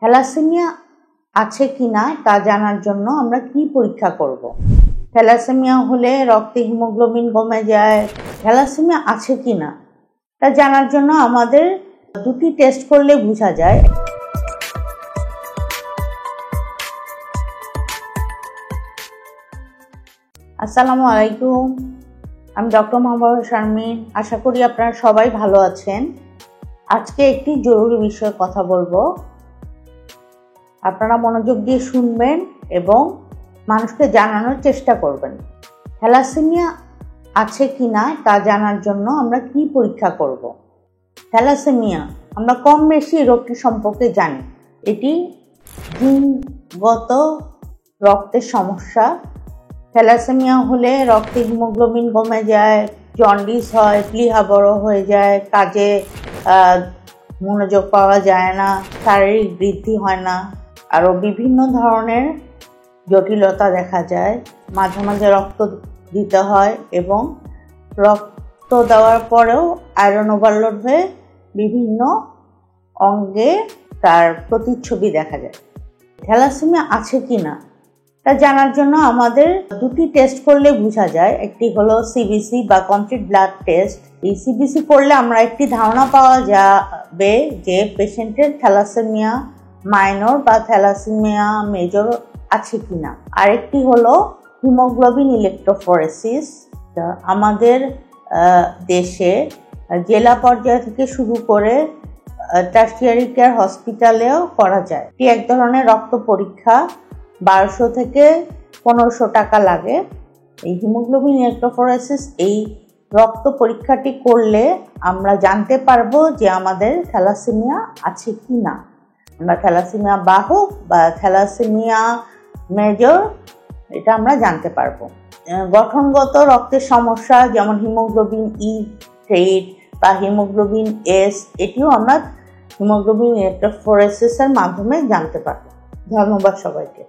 Thalassaemia আছে কিনা তা জানার জন্য আমরা কি পরীক্ষা করব। থ্যালাসেমিয়া হলে রক্তে হিমোগ্লোবিন কমে যায়। থ্যালাসেমিয়া আছে কিনা তা জানার জন্য আমাদের দুটি টেস্ট করলে বোঝা যায়। আসসালামু আলাইকুম, আমি ডক্টর মোহাম্মদ শারমিন। আশা করি আপনারা সবাই ভালো আছেন। আজকে একটি জরুরি বিষয়ে কথা বলবো, আপনারা মনোযোগ দিয়ে শুনবেন এবং মানুষকে জানানোর চেষ্টা করবেন। থ্যালাসেমিয়া আছে কিনা তা জানার জন্য আমরা কি পরীক্ষা করব। থ্যালাসেমিয়া আমরা কম বেশি রোগটি সম্পর্কে জানি। এটি জিনগত রক্তের সমস্যা। থ্যালাসেমিয়া হলে রক্তে হিমোগ্লোবিন কমে যায়, জন্ডিস হয়, প্লীহা বড় হয়ে যায়, কাজে মনোযোগ পাওয়া যায় না, শারীরিক বৃদ্ধি হয় না, আরও বিভিন্ন ধরনের জটিলতা দেখা যায়। মাঝে মাঝে রক্ত দিতে হয় এবং রক্ত দেওয়ার পরেও আয়রন ওভারলোড হয়ে বিভিন্ন অঙ্গে তার প্রতিচ্ছবি দেখা যায়। থ্যালাসেমিয়া আছে কিনা তা জানার জন্য আমাদের দুটি টেস্ট করলে বোঝা যায়। একটি হলো সিবিসি বা কমপ্লিট ব্লাড টেস্ট। এই সিবিসি করলে আমরা একটি ধারণা পাওয়া যাবে যে পেশেন্টের থ্যালাসেমিয়া মাইনর বা থ্যালাসেমিয়া মেজর আছে কিনা। আরেকটি হলো হিমোগ্লোবিন ইলেকট্রোফরেসিস। আমাদের দেশে জেলা পর্যায় থেকে শুরু করে টার্সিয়ারি কেয়ার হসপিটালেও করা যায়। এটি এক ধরনের রক্ত পরীক্ষা, 1200 থেকে 1500 টাকা লাগে। এই হিমোগ্লোবিন ইলেকট্রোফরেসিস এই রক্ত পরীক্ষাটি করলে আমরা জানতে পারবো যে আমাদের থ্যালাসেমিয়া আছে কি না। আমরা থ্যালাসেমিয়া বাহক বা থ্যালাসেমিয়া মেজর এটা আমরা জানতে পারবো। গঠনগত রক্তের সমস্যা যেমন হিমোগ্লোবিন ই থ্রেড বা হিমোগ্লোবিন এস, এটিও আমরা হিমোগ্লোবিন ইলেকট্রোফরেসিসের মাধ্যমে জানতে পারবো। ধন্যবাদ সবাইকে।